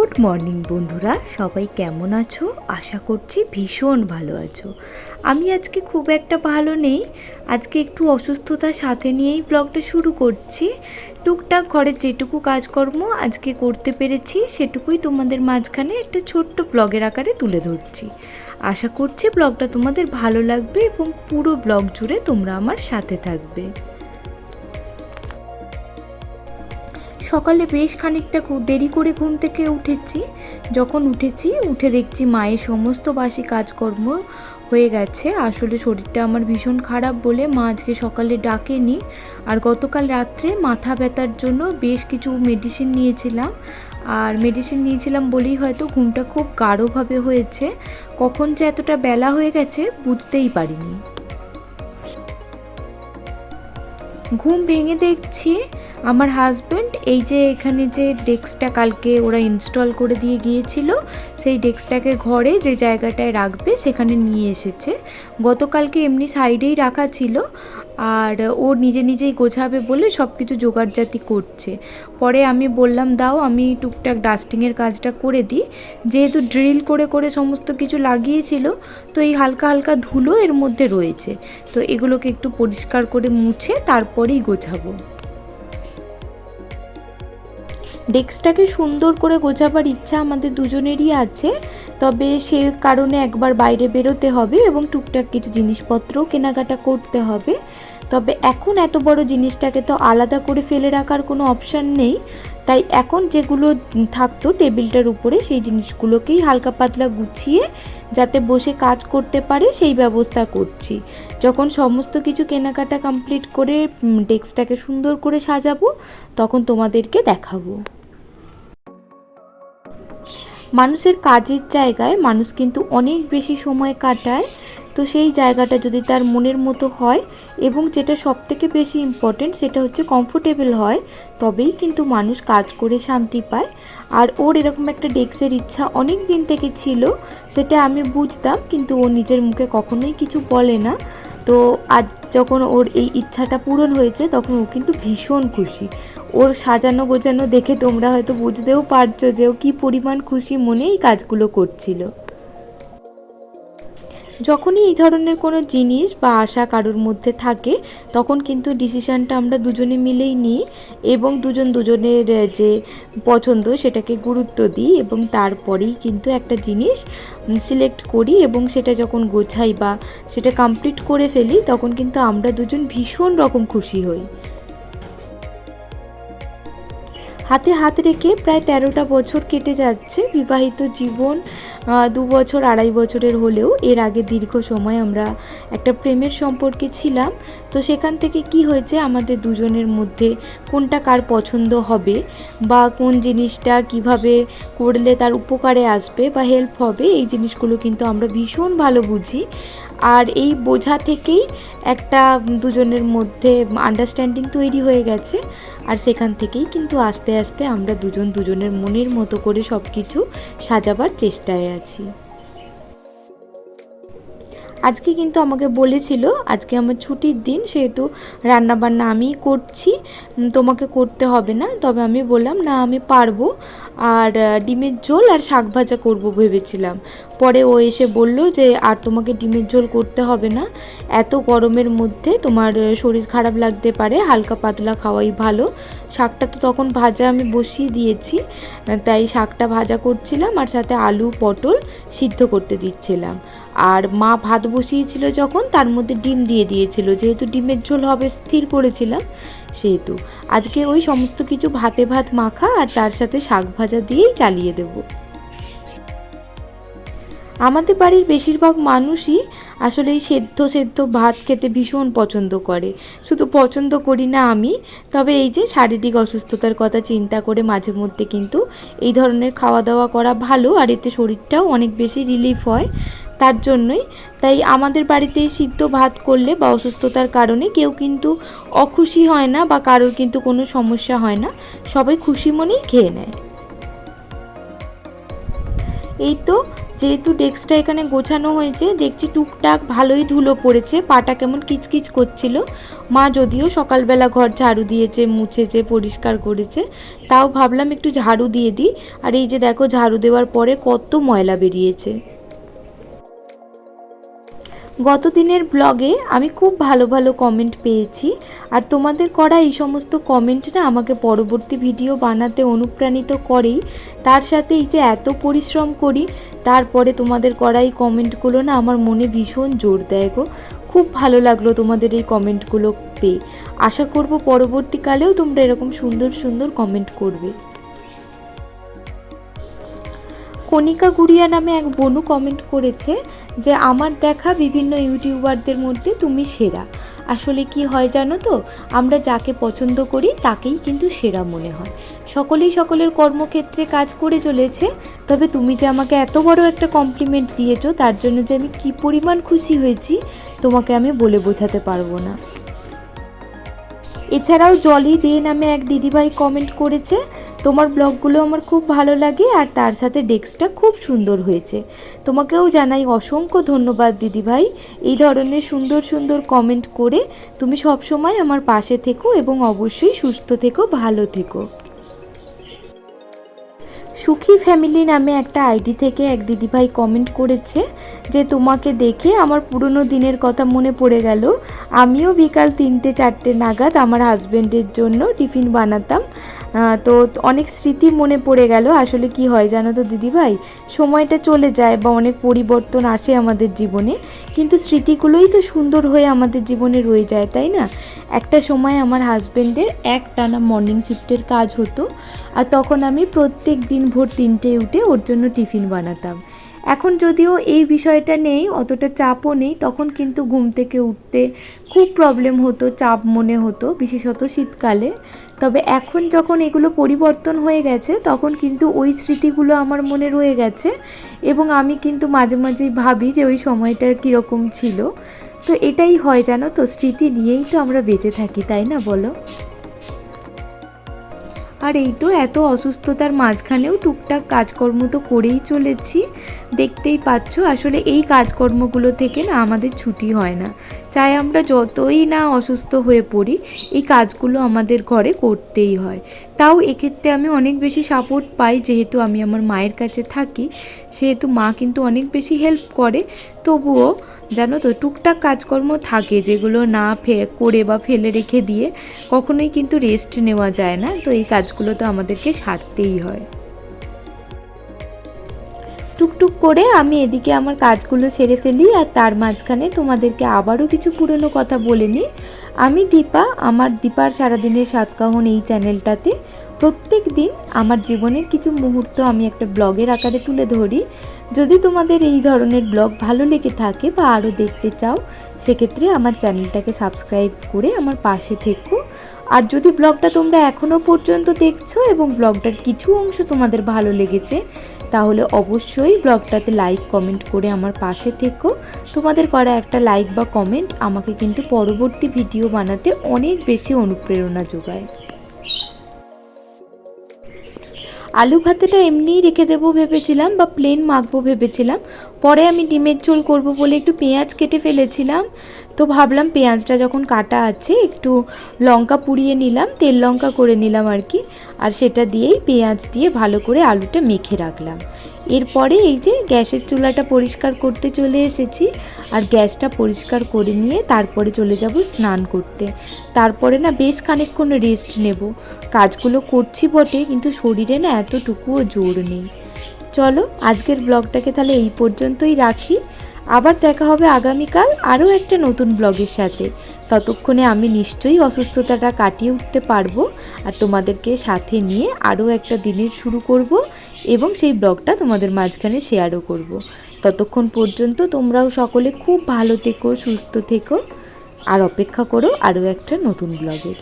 Good morning বন্ধুরা, সবাই কেমন আছো? আশা করছি ভীষণ ভালো আছো। আমি আজকে খুব একটা ভালো নেই, আজকে একটু অসুস্থতার সাথে নিয়েই ব্লগটা শুরু করছি। টুকটাক ঘরের যেটুকু কাজকর্ম আজকে করতে পেরেছি সেটুকুই তোমাদের মাঝখানে একটা ছোট্ট ব্লগের আকারে তুলে ধরছি। আশা করছি ব্লগটা তোমাদের ভালো লাগবে এবং পুরো ব্লগ জুড়ে তোমরা আমার সাথে থাকবে। সকালে বেশ খানিকটা দেরি করে ঘুম থেকে উঠেছি। যখন উঠে দেখছি মায়ের সমস্ত বাসি কাজকর্ম হয়ে গেছে। আসলে শরীরটা আমার ভীষণ খারাপ বলে মা আজকে সকালে ডাকেনি। আর গতকাল রাত্রে মাথা ব্যথার জন্য বেশ কিছু মেডিসিন নিয়েছিলাম বলেই হয়তো ঘুমটা খুব গাঢ়ভাবে হয়েছে। কখন যে এতটা বেলা হয়ে গেছে বুঝতেই পারিনি। ঘুম ভেঙে দেখছি আমার হাজব্যান্ড এই যে এখানে যে ডেস্কটা কালকে ওরা ইনস্টল করে দিয়ে গিয়েছিল, সেই ডেস্কটাকে ঘরে যে জায়গাটায় রাখবে সেখানে নিয়ে এসেছে। গতকালকে এমনি সাইডেই রাখা ছিল, আর ও নিজেই গোছাবে বলে সব কিছু জোগাড়জাতি করছে। পরে আমি বললাম দাও আমি টুকটাক ডাস্টিংয়ের কাজটা করে দিই। যেহেতু ড্রিল করে করে সমস্ত কিছু লাগিয়েছিল, তো এই হালকা হালকা ধুলো এর মধ্যে রয়েছে, তো এগুলোকে একটু পরিষ্কার করে মুছে তারপরেই গোছাবো। ডেস্কটাকে সুন্দর করে গোছাবার ইচ্ছা আমাদের দুজনেরই আছে, তবে সে কারণে একবার বাইরে বেরোতে হবে এবং টুকটাক কিছু জিনিসপত্রও কেনাকাটা করতে হবে। তবে এখন এত বড় জিনিসটাকে তো আলাদা করে ফেলে রাখার কোনো অপশান নেই, তাই এখন যেগুলো থাকতো টেবিলটার উপরে সেই জিনিসগুলোকেই হালকা পাতলা গুছিয়ে যাতে বসে কাজ করতে পারে সেই ব্যবস্থা করছি। যখন সমস্ত কিছু কেনাকাটা কমপ্লিট করে ডেস্কটাকে সুন্দর করে সাজাবো তখন তোমাদেরকে দেখাবো। মানুষের কাজের জায়গায় মানুষ কিন্তু অনেক বেশি সময় কাটায়, তো সেই জায়গাটা যদি তার মনের মতো হয় এবং যেটা সবথেকে বেশি ইম্পর্টেন্ট সেটা হচ্ছে কমফোর্টেবল হয়, তবেই কিন্তু মানুষ কাজ করে শান্তি পায়। আর ওর এরকম একটা ডেস্কের ইচ্ছা অনেক দিন থেকে ছিল, সেটা আমি বুঝতাম, কিন্তু ও নিজের মুখে কখনোই কিছু বলে না। তো আজ যখন ওর এই ইচ্ছাটা পূরণ হয়েছে তখন ও কিন্তু ভীষণ খুশি। ওর সাজানো গোছানো দেখে তোমরা হয়তো বুঝতেও পারছো যে ও কী পরিমাণ খুশি মনে এই কাজগুলো করছিল। যখনই এই ধরনের কোনো জিনিস বা আশা কারোর মধ্যে থাকে তখন কিন্তু ডিসিশানটা আমরা দুজনে মিলেই নিই এবং দুজনের যে পছন্দ সেটাকে গুরুত্ব দিই এবং তারপরেই কিন্তু একটা জিনিস সিলেক্ট করি এবং সেটা যখন গোছাই বা সেটা কমপ্লিট করে ফেলি তখন কিন্তু আমরা দুজন ভীষণ রকম খুশি হই। হাতে হাত রেখে প্রায় 13টা বছর কেটে যাচ্ছে বিবাহিত জীবন। 2 বছর 2.5 বছরের হলেও এর আগে দীর্ঘ সময় আমরা একটা প্রেমের সম্পর্কে ছিলাম। তো সেখান থেকে কি হয়েছে আমাদের দুজনের মধ্যে কোনটা কার পছন্দ হবে বা কোন জিনিসটা কিভাবে করলে তার উপকারে আসবে বা হেল্প হবে, এই জিনিসগুলো কিন্তু আমরা ভীষণ ভালো বুঝি। আর এই বোঝা থেকেই একটা দুজনের মধ্যে আন্ডারস্ট্যান্ডিং তৈরি হয়ে গেছে, আর সেখান থেকেই কিন্তু আস্তে আস্তে আমরা দুজনের মনের মতো করে সব কিছু সাজাবার চেষ্টায় আছি। আজকে কিন্তু আমাকে বলেছিল আজকে আমার ছুটির দিন, সেহেতু রান্নাবান্না আমিই করছি, তোমাকে করতে হবে না। তবে আমি বললাম না আমি পারবো, আর ডিমের ঝোল আর শাক ভাজা করবো ভেবেছিলাম। পরে ও এসে বলল যে আর তোমাকে ডিমের ঝোল করতে হবে না, এত গরমের মধ্যে তোমার শরীর খারাপ লাগতে পারে, হালকা পাতলা খাওয়াই ভালো। শাকটা তো তখন ভাজা আমি বসিয়ে দিয়েছি, তাই শাকটা ভাজা করছিলাম আর সাথে আলু পটল সিদ্ধ করতে দিচ্ছিলাম। আর মা ভাত বসিয়েছিল যখন তার মধ্যে ডিম দিয়ে দিয়েছিল, যেহেতু ডিমের ঝোল হবে স্থির করেছিলাম, সেহেতু আজকে ওই সমস্ত কিছু ভাতে ভাত মাখা আর তার সাথে শাক ভাজা দিয়েই চালিয়ে দেব। আমাদের বাড়ির বেশিরভাগ মানুষই আসলে এই সেদ্ধ ভাত খেতে ভীষণ পছন্দ করে। শুধু পছন্দ করি না আমি, তবে এই যে শারীরিক অসুস্থতার কথা চিন্তা করে মাঝে মধ্যে কিন্তু এই ধরনের খাওয়া দাওয়া করা ভালো, আর এতে শরীরটাও অনেক বেশি রিলিফ হয়। তার জন্যই তাই আমাদের বাড়িতে সিদ্ধ ভাত করলে বা অসুস্থতার কারণে কেউ কিন্তু অখুশি হয় না বা কারোর কিন্তু কোনো সমস্যা হয় না, সবাই খুশি মনেই খেয়ে নেয়। এই তো যেহেতু ডেস্কটা এখানে গোছানো হয়েছে, দেখছি টুকটাক ভালোই ধুলো পড়েছে, পাটা কেমন কিচকিচ করছিল। মা যদিও সকালবেলা ঘর ঝাড়ু দিয়েছে, মুছেছে, পরিষ্কার করেছে, তাও ভাবলাম একটু ঝাড়ু দিয়ে দিই। আর এই যে দেখো ঝাড়ু দেওয়ার পরে কত ময়লা বেরিয়েছে। গত দিনের ব্লগে আমি খুব ভালো ভালো কমেন্ট পেয়েছি, আর তোমাদের করা এই সমস্ত কমেন্ট না আমাকে পরবর্তী ভিডিও বানাতে অনুপ্রাণিত করেই। তার সাথে এই যে এত পরিশ্রম করি, তারপরে তোমাদের করা এই কমেন্টগুলো না আমার মনে ভীষণ জোর দেয় গো। খুব ভালো লাগলো তোমাদের এই কমেন্টগুলো পেয়ে। আশা করব পরবর্তীকালেও তোমরা এরকম সুন্দর সুন্দর কমেন্ট করবে। কণিকা গুড়িয়া নামে এক বনু কমেন্ট করেছে যে আমার দেখা বিভিন্ন ইউটিউবারদের মধ্যে তুমি সেরা। আসলে কি হয় জানো তো, আমরা যাকে পছন্দ করি তাকেই কিন্তু সেরা মনে হয়। সকলেই সকলের কর্মক্ষেত্রে কাজ করে চলেছে, তবে তুমি যে আমাকে এত বড় একটা কমপ্লিমেন্ট দিয়েছো, তার জন্য যে আমি কী পরিমাণ খুশি হয়েছি তোমাকে আমি বলে বোঝাতে পারবো না। এছাড়াও জলি দে নামে এক দিদিভাই কমেন্ট করেছে, তোমার ব্লগগুলো আমার খুব ভালো লাগে, আর তার সাথে ডেস্কটা খুব সুন্দর হয়েছে। তোমাকেও জানাই অসংখ্য ধন্যবাদ দিদিভাই, এই ধরনের সুন্দর সুন্দর কমেন্ট করে তুমি সবসময় আমার পাশে থেকো এবং অবশ্যই সুস্থ থেকো, ভালো থেকো। সুখী ফ্যামিলি নামে একটা আইডি থেকে এক দিদিভাই কমেন্ট করেছে যে তোমাকে দেখে আমার পুরনো দিনের কথা মনে পড়ে গেল। আমিও বিকাল 3টে-4টে নাগাদ আমার হাজব্যান্ডের জন্য টিফিন বানাতাম, তো অনেক স্মৃতি মনে পড়ে গেল। আসলে কি হয় জানো তো দিদিভাই, সময়টা চলে যায় বা অনেক পরিবর্তন আসে আমাদের জীবনে, কিন্তু স্মৃতিগুলোই তো সুন্দর হয়ে আমাদের জীবনে রয়ে যায়, তাই না? একটা সময় আমার হাজব্যান্ডের একটানা মর্নিং শিফটের কাজ হতো, আর তখন আমি প্রত্যেক দিন ভোর 3টে উঠে ওর জন্য টিফিন বানাতাম। এখন যদিও এই বিষয়টা নেই, অতটা চাপও নেই, তখন কিন্তু ঘুম থেকে উঠতে খুব প্রবলেম হতো, চাপ মনে হতো, বিশেষত শীতকালে। তবে এখন যখন এগুলো পরিবর্তন হয়ে গেছে, তখন কিন্তু ওই স্মৃতিগুলো আমার মনে রয়ে গেছে, এবং আমি কিন্তু মাঝে মাঝেই ভাবি যে ওই সময়টা কীরকম ছিল। তো এটাই হয় জানো তো, স্মৃতি নিয়েই তো আমরা বেঁচে থাকি, তাই না বলো? আর এই তো এত অসুস্থতার মাঝখানেও টুকটাক কাজকর্ম তো করেই চলেছি, দেখতেই পাচ্ছ। আসলে এই কাজকর্মগুলো থেকে না আমাদের ছুটি হয় না, চাই আমরা যতই না অসুস্থ হয়ে পড়ি, এই কাজগুলো আমাদের ঘরে করতেই হয়। তাও এক্ষেত্রে আমি অনেক বেশি সাপোর্ট পাই, যেহেতু আমি আমার মায়ের কাছে থাকি, সেহেতু মা কিন্তু অনেক বেশি হেল্প করে। তবুও জানো তো টুকটাক কাজকর্ম থাকে যেগুলো না করে বা ফেলে রেখে দিয়ে কখনোই কিন্তু রেস্ট নেওয়া যায় না, তো এই কাজগুলো তো আমাদেরকে সারতেই হয়। টুকটুক করে আমি এদিকে আমার কাজগুলো সেরে ফেলি, আর তার মাঝখানে তোমাদেরকে আবারও কিছু পুরনো কথা বলে নিই। আমি দীপা, আমার দীপার সারাদিনের সাতকাহন এই চ্যানেলটাতে প্রত্যেক দিন আমার জীবনের কিছু মুহূর্ত আমি একটা ব্লগের আকারে তুলে ধরি। যদি তোমাদের এই ধরনের ব্লগ ভালো লেগে থাকে বা আরও দেখতে চাও, সেক্ষেত্রে আমার চ্যানেলটাকে সাবস্ক্রাইব করে আমার পাশে থেকো। আর যদি ব্লগটা তোমরা এখনও পর্যন্ত দেখছো এবং ব্লগটার কিছু অংশ তোমাদের ভালো লেগেছে, তাহলে অবশ্যই ব্লগটাতে লাইক কমেন্ট করে আমার পাশে থেকো। তোমাদের করা একটা লাইক বা কমেন্ট আমাকে কিন্তু পরবর্তী ভিডিও বানাতে অনেক বেশি অনুপ্রেরণা যোগায়। আলু ভাতেটা এমনিই রেখে দেবো ভেবেছিলাম, বা প্লেন মাখবো ভেবেছিলাম, পরে আমি ডিমের ঝোল করব বলে একটু পেঁয়াজ কেটে ফেলেছিলাম। তো ভাবলাম পেঁয়াজটা যখন কাটা আছে একটু লঙ্কা পুড়িয়ে নিলাম, তেল লঙ্কা করে নিলাম আর কি, আর সেটা দিয়েই পেঁয়াজ দিয়ে ভালো করে আলুটা মেখে রাখলাম। এরপরে এই যে গ্যাসের চুলাটা পরিষ্কার করতে চলে এসেছি, আর গ্যাসটা পরিষ্কার করে নিয়ে তারপরে চলে যাব স্নান করতে। তারপরে না বেশ খানিকক্ষণ রেস্ট নেব। কাজগুলো করছি বটে, কিন্তু শরীরে না এতটুকুও জোর নেই। চলো আজকের ব্লগটাকে তাহলে এই পর্যন্তই রাখি। আবার দেখা হবে আগামীকাল আরও একটা নতুন ব্লগের সাথে। ততক্ষণে আমি নিশ্চয়ই অসুস্থতাটা কাটিয়ে উঠতে পারবো, আর তোমাদেরকে সাথে নিয়ে আরও একটা দিনের শুরু করব, এবং সেই ব্লগটা তোমাদের মাঝখানে শেয়ারও করব। ততক্ষণ পর্যন্ত তোমরাও সকলে খুব ভালো থেকো, সুস্থ থেকো, আর অপেক্ষা করো আরও একটা নতুন ব্লগের।